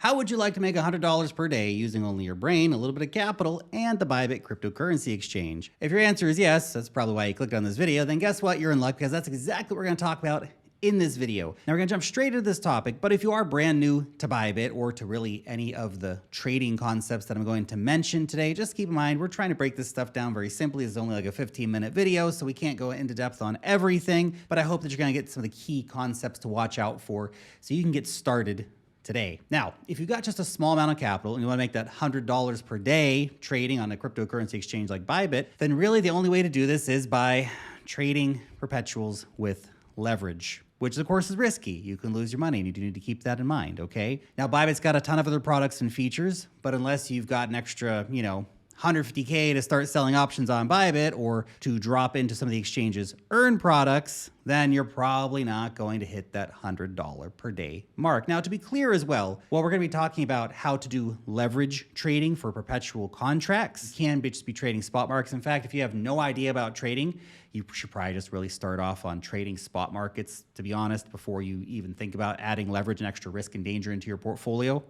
How would you like to make $100 per day using only your brain, a little bit of capital, and the Bybit cryptocurrency exchange? If your answer is yes, that's probably why you clicked on this video, then guess what? You're in luck because that's exactly what we're going to talk about in this video. Now we're going to jump straight into this topic, but if you are brand new to Bybit or to really any of the trading concepts that I'm going to mention today, just keep in mind we're trying to break this stuff down very simply. It's only like a 15-minute video, so we can't go into depth on everything, but I hope that you're going to get some of the key concepts to watch out for so you can get started today. Now, if you've got just a small amount of capital and you want to make that $100 per day trading on a cryptocurrency exchange like Bybit, then really the only way to do this is by trading perpetuals with leverage, which of course is risky. You can lose your money and you do need to keep that in mind, okay? Now, Bybit's got a ton of other products and features, but unless you've got an extra, $150K to start selling options on Bybit or to drop into some of the exchange's earn products, then you're probably not going to hit that $100 per day mark. Now, to be clear as well, while we're going to be talking about how to do leverage trading for perpetual contracts, you can just be trading spot markets. In fact, if you have no idea about trading, you should probably just really start off on trading spot markets, to be honest, before you even think about adding leverage and extra risk and danger into your portfolio.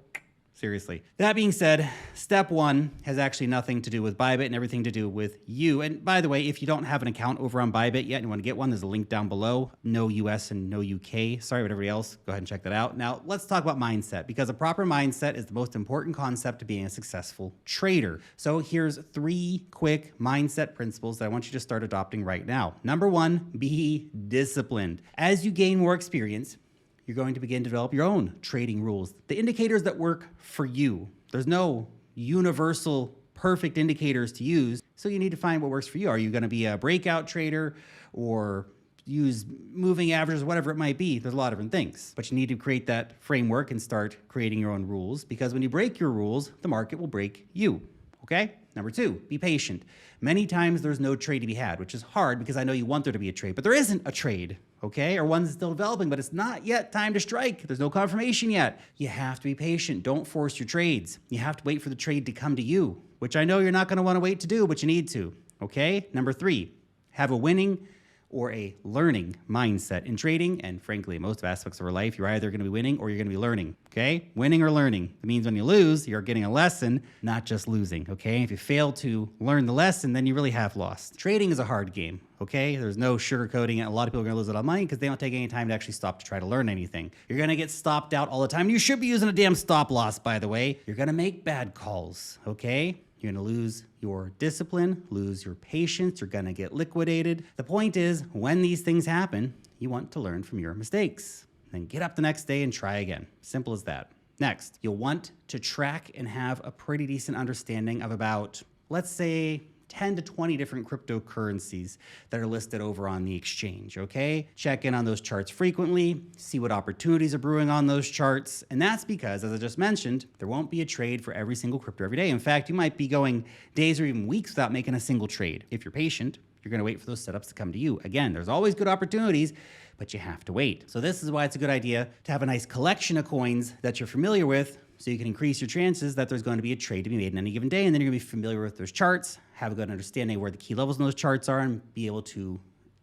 Seriously. That being said, step one has actually nothing to do with Bybit and everything to do with you. And by the way, if you don't have an account over on Bybit yet and you want to get one, there's a link down below. No US and no UK. Sorry, but everybody else, go ahead and check that out. Now, let's talk about mindset, because a proper mindset is the most important concept to being a successful trader. So here's 3 quick mindset principles that I want you to start adopting right now. Number 1, be disciplined. As you gain more experience, you're going to begin to develop your own trading rules, the indicators that work for you. There's no universal perfect indicators to use, so you need to find what works for you. Are you going to be a breakout trader or use moving averages, whatever it might be? There's a lot of different things, but you need to create that framework and start creating your own rules, because when you break your rules, the market will break you. Okay? Number 2, be patient. Many times there's no trade to be had, which is hard because I know you want there to be a trade, but there isn't a trade, okay? Or one's still developing, but it's not yet time to strike. There's no confirmation yet. You have to be patient. Don't force your trades. You have to wait for the trade to come to you, which I know you're not going to want to wait to do, but you need to, okay? Number 3, have a winning or a learning mindset in trading, and frankly, in most aspects of our life, you're either going to be winning or you're going to be learning, okay? Winning or learning. It means when you lose, you're getting a lesson, not just losing, okay? If you fail to learn the lesson, then you really have lost. Trading is a hard game, okay? There's no sugarcoating it. A lot of people are going to lose a lot of money because they don't take any time to actually stop to try to learn anything. You're going to get stopped out all the time. You should be using a damn stop loss, by the way. You're going to make bad calls, okay? You're going to lose your discipline, lose your patience, you're going to get liquidated. The point is, when these things happen, you want to learn from your mistakes. Then get up the next day and try again. Simple as that. Next, you'll want to track and have a pretty decent understanding of about, let's say, 10 to 20 different cryptocurrencies that are listed over on the exchange, okay? Check in on those charts frequently, see what opportunities are brewing on those charts, and that's because, as I just mentioned, there won't be a trade for every single crypto every day. In fact, you might be going days or even weeks without making a single trade. If you're patient, you're gonna wait for those setups to come to you. Again, there's always good opportunities, but you have to wait. So this is why it's a good idea to have a nice collection of coins that you're familiar with, so you can increase your chances that there's going to be a trade to be made in any given day, and then you're going to be familiar with those charts, have a good understanding where the key levels in those charts are, and be able to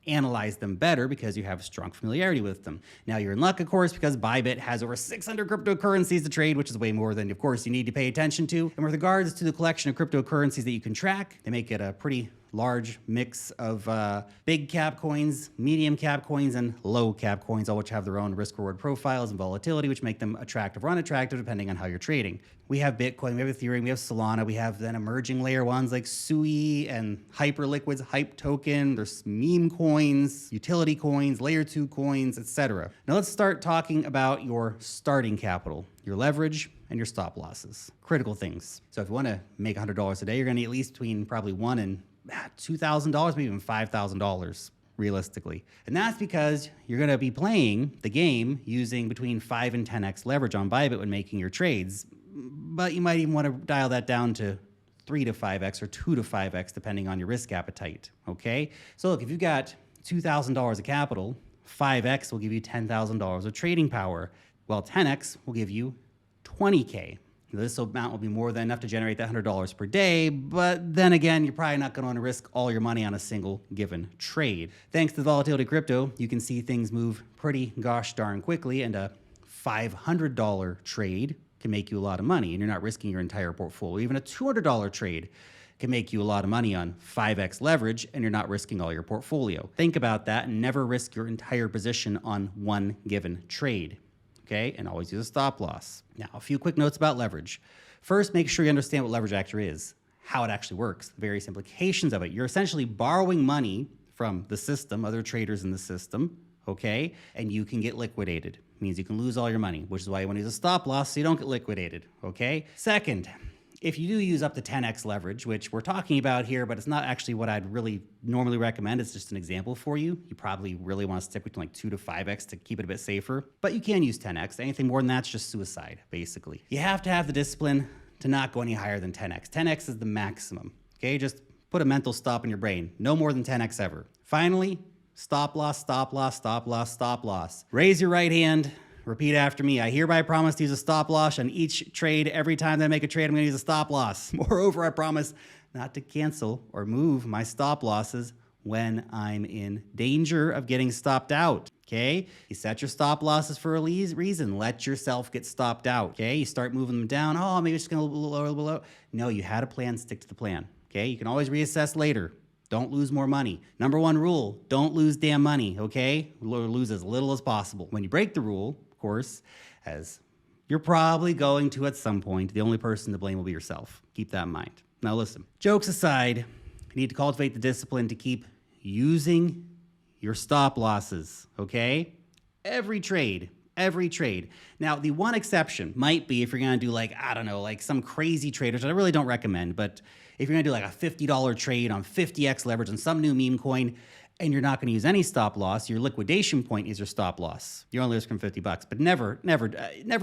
analyze them better because you have strong familiarity with them. Now, you're in luck, of course, because Bybit has over 600 cryptocurrencies to trade, which is way more than, of course, you need to pay attention to. And with regards to the collection of cryptocurrencies that you can track, they make it a pretty large mix of big cap coins, medium cap coins, and low cap coins, all which have their own risk reward profiles and volatility, which make them attractive or unattractive depending on how you're trading. We have Bitcoin, we have Ethereum, we have Solana, we have then emerging layer ones like SUI and Hyperliquid's Hype Token. There's meme coins, utility coins, layer 2 coins, etc. Now let's start talking about your starting capital, your leverage, and your stop losses. Critical things. So if you want to make $100 a day, you're going to need at least between probably $1,000 and $2,000, maybe even $5,000 realistically. And that's because you're going to be playing the game using between 5 and 10x leverage on Bybit when making your trades. But you might even want to dial that down to 3 to 5x or 2 to 5x depending on your risk appetite, okay? So look, if you've got $2,000 of capital, 5x will give you $10,000 of trading power, while 10x will give you $20K. This amount will be more than enough to generate that $100 per day, but then again, you're probably not going to want to risk all your money on a single given trade. Thanks to the volatility of crypto, you can see things move pretty gosh darn quickly, and a $500 trade can make you a lot of money and you're not risking your entire portfolio. Even a $200 trade can make you a lot of money on 5x leverage and you're not risking all your portfolio. Think about that and never risk your entire position on one given trade, okay? And always use a stop loss. Now, a few quick notes about leverage. First, make sure you understand what leverage actually is, how it actually works, the various implications of it. You're essentially borrowing money from the system, other traders in the system, okay? And you can get liquidated. It means you can lose all your money, which is why you want to use a stop loss so you don't get liquidated, okay? Second, if you do use up to 10x leverage, which we're talking about here, but it's not actually what I'd really normally recommend, it's just an example for you. You probably really want to stick between like 2 to 5x to keep it a bit safer, but you can use 10x. Anything more than that's just suicide, basically. You have to have the discipline to not go any higher than 10x. 10x is the maximum, okay? Just put a mental stop in your brain. No more than 10x ever. Finally, stop loss, stop loss, stop loss, stop loss. Raise your right hand. Repeat after me. I hereby promise to use a stop loss on each trade. Every time that I make a trade, I'm going to use a stop loss. Moreover, I promise not to cancel or move my stop losses when I'm in danger of getting stopped out. Okay? You set your stop losses for a reason. Let yourself get stopped out. Okay? You start moving them down. Oh, maybe it's just going to lower. No, you had a plan. Stick to the plan. Okay? You can always reassess later. Don't lose more money. Number one rule, don't lose damn money, okay? Lose as little as possible. When you break the rule, of course, as you're probably going to at some point, the only person to blame will be yourself. Keep that in mind. Now listen, jokes aside, you need to cultivate the discipline to keep using your stop losses, okay? Every trade. Now, the one exception might be if you're going to do like, I don't know, like some crazy trade, which I really don't recommend, but if you're going to do like a $50 trade on 50x leverage on some new meme coin, and you're not going to use any stop loss, your liquidation point is your stop loss. You're only risking $50, but never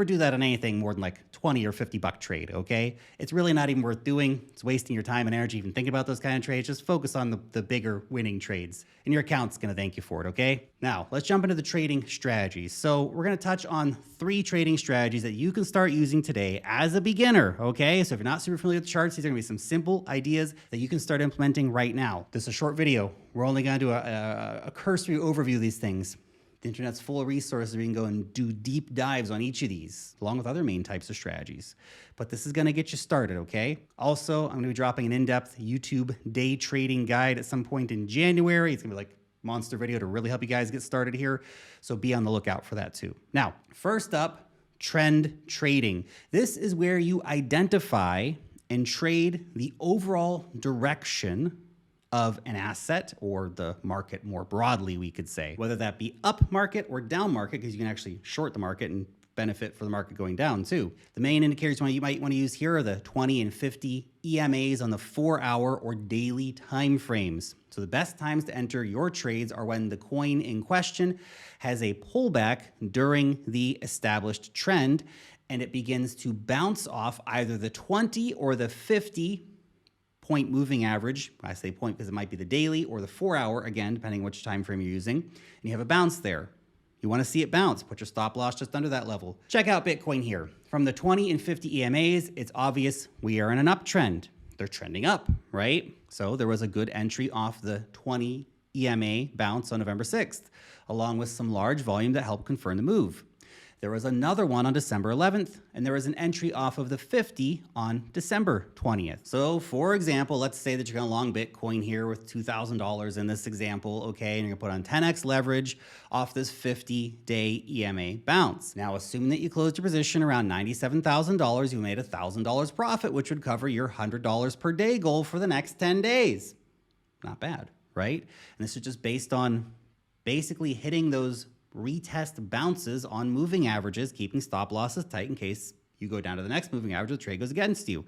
do that on anything more than like 20 or $50 trade, okay? It's really not even worth doing. It's wasting your time and energy even thinking about those kind of trades. Just focus on the bigger winning trades, and your account's going to thank you for it, okay? Now, let's jump into the trading strategies. So we're going to touch on 3 trading strategies that you can start using today as a beginner, okay? So if you're not super familiar with the charts, these are going to be some simple ideas that you can start implementing right now. This is a short video. We're only going to do a cursory overview of these things. The internet's full of resources where you can go and do deep dives on each of these, along with other main types of strategies. But this is going to get you started, okay? Also, I'm going to be dropping an in-depth YouTube day trading guide at some point in January. It's going to be like a monster video to really help you guys get started here. So be on the lookout for that too. Now, first up, trend trading. This is where you identify and trade the overall direction of an asset or the market more broadly, we could say, whether that be up market or down market, because you can actually short the market and benefit for the market going down too. The main indicators you might want to use here are the 20 and 50 EMAs on the 4-hour or daily time frames. So the best times to enter your trades are when the coin in question has a pullback during the established trend and it begins to bounce off either the 20 or the 50 point moving average. I say point because it might be the daily or the 4-hour, again, depending on which time frame you're using. And you have a bounce there. You want to see it bounce. Put your stop loss just under that level. Check out Bitcoin here. From the 20 and 50 EMAs, it's obvious we are in an uptrend. They're trending up, right? So there was a good entry off the 20 EMA bounce on November 6th, along with some large volume that helped confirm the move. There was another one on December 11th, and there was an entry off of the 50 on December 20th. So for example, let's say that you're going to long Bitcoin here with $2,000 in this example, okay, and you're going to put on 10x leverage off this 50-day EMA bounce. Now, assuming that you closed your position around $97,000, you made $1,000 profit, which would cover your $100 per day goal for the next 10 days. Not bad, right? And this is just based on basically hitting those retest bounces on moving averages, keeping stop losses tight in case you go down to the next moving average, the trade goes against you.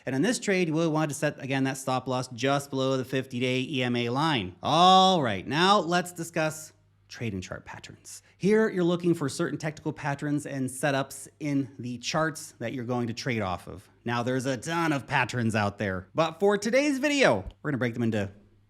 And in this trade, you really want to set, again, that stop loss just below the 50-day EMA line. All right, now let's discuss trading chart patterns. Here, you're looking for certain technical patterns and setups in the charts that you're going to trade off of. Now, there's a ton of patterns out there, but for today's video, we're gonna break them into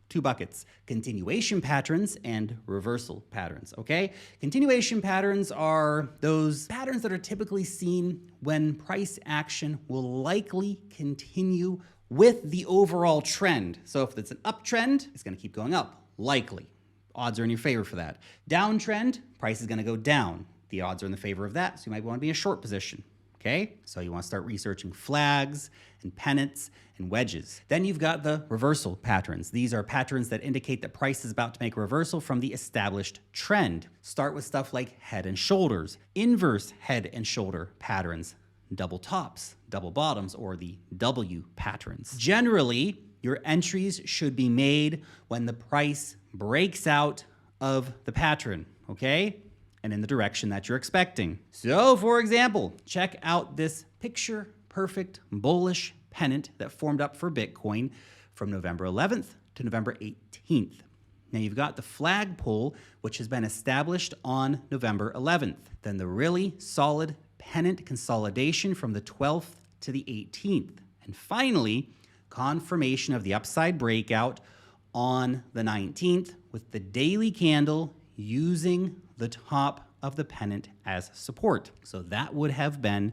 2 buckets: continuation patterns and reversal patterns, okay? Continuation patterns are those patterns that are typically seen when price action will likely continue with the overall trend. So if it's an uptrend, it's gonna keep going up, likely. Odds are in your favor for that. Downtrend, price is gonna go down. The odds are in the favor of that, so you might wanna be in a short position. Okay, so you want to start researching flags and pennants and wedges. Then you've got the reversal patterns. These are patterns that indicate that price is about to make a reversal from the established trend. Start with stuff like head and shoulders, inverse head and shoulder patterns, double tops, double bottoms, or the W patterns. Generally, your entries should be made when the price breaks out of the pattern, okay? And in the direction that you're expecting. So for example, check out this picture perfect bullish pennant that formed up for Bitcoin from November 11th to November 18th. Now you've got the flag pull, which has been established on November 11th. Then the really solid pennant consolidation from the 12th to the 18th. And finally, confirmation of the upside breakout on the 19th with the daily candle using the top of the pennant as support. So that would have been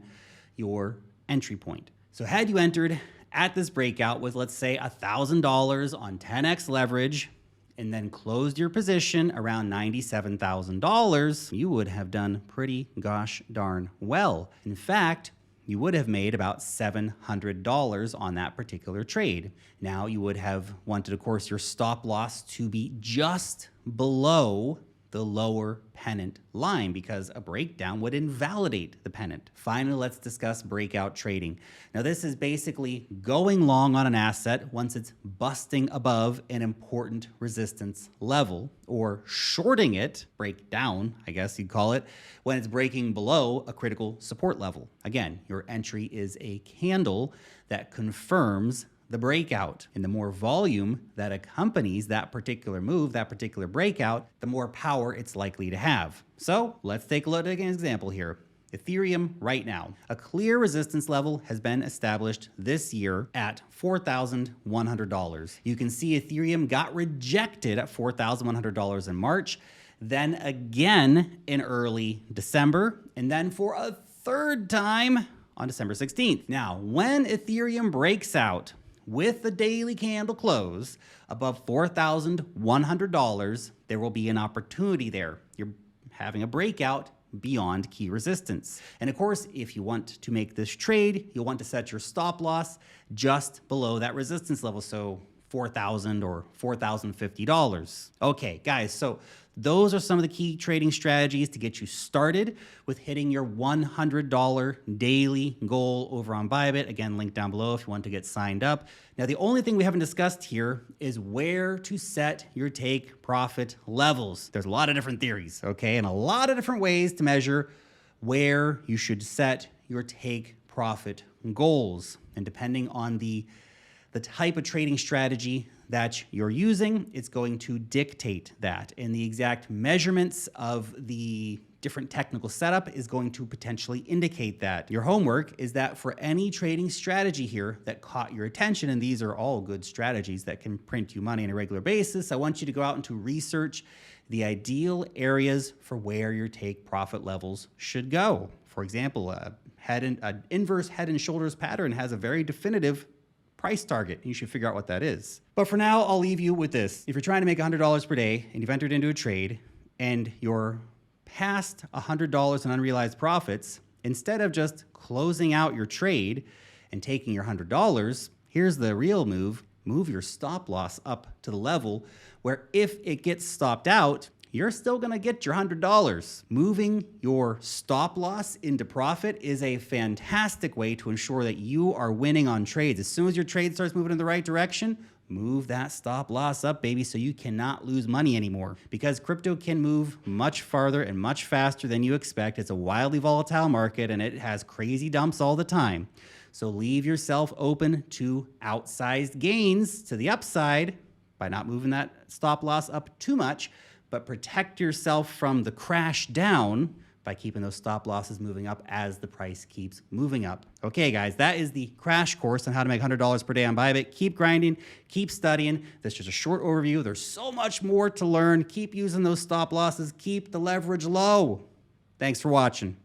your entry point. So had you entered at this breakout with, let's say, $1,000 on 10x leverage and then closed your position around $97,000, you would have done pretty gosh darn well. In fact, you would have made about $700 on that particular trade. Now you would have wanted, of course, your stop loss to be just below the lower pennant line because a breakdown would invalidate the pennant. Finally, let's discuss breakout trading. Now, this is basically going long on an asset once it's busting above an important resistance level, or shorting it, break down, I guess you'd call it, when it's breaking below a critical support level. Again, your entry is a candle that confirms the breakout. And the more volume that accompanies that particular move, that particular breakout, the more power it's likely to have. So let's take a look at an example here. Ethereum right now. A clear resistance level has been established this year at $4,100. You can see Ethereum got rejected at $4,100 in March, then again in early December, and then for a third time on December 16th. Now, when Ethereum breaks out with the daily candle close above $4,100, there will be an opportunity there. You're having a breakout beyond key resistance. And of course, if you want to make this trade, you'll want to set your stop loss just below that resistance level. So $4,000 or $4,050. Okay, guys, so those are some of the key trading strategies to get you started with hitting your $100 daily goal over on Bybit. Again, link down below if you want to get signed up. Now, the only thing we haven't discussed here is where to set your take profit levels. There's a lot of different theories, okay, and a lot of different ways to measure where you should set your take profit goals. And depending on the type of trading strategy that you're using, it's going to dictate that. And the exact measurements of the different technical setup is going to potentially indicate that. Your homework is that for any trading strategy here that caught your attention, and these are all good strategies that can print you money on a regular basis, I want you to go out and to research the ideal areas for where your take profit levels should go. For example, an inverse head and shoulders pattern has a very definitive price target. You should figure out what that is. But for now, I'll leave you with this. If you're trying to make $100 per day and you've entered into a trade and you're past $100 in unrealized profits, instead of just closing out your trade and taking your $100, here's the real move. Move your stop loss up to the level where if it gets stopped out, you're still gonna get your $100. Moving your stop loss into profit is a fantastic way to ensure that you are winning on trades. As soon as your trade starts moving in the right direction, move that stop loss up, baby, so you cannot lose money anymore. Because crypto can move much farther and much faster than you expect. It's a wildly volatile market and it has crazy dumps all the time. So leave yourself open to outsized gains to the upside by not moving that stop loss up too much, but protect yourself from the crash down by keeping those stop losses moving up as the price keeps moving up. Okay, guys, that is the crash course on how to make $100 per day on Bybit. Keep grinding, keep studying. That's just a short overview. There's so much more to learn. Keep using those stop losses. Keep the leverage low. Thanks for watching.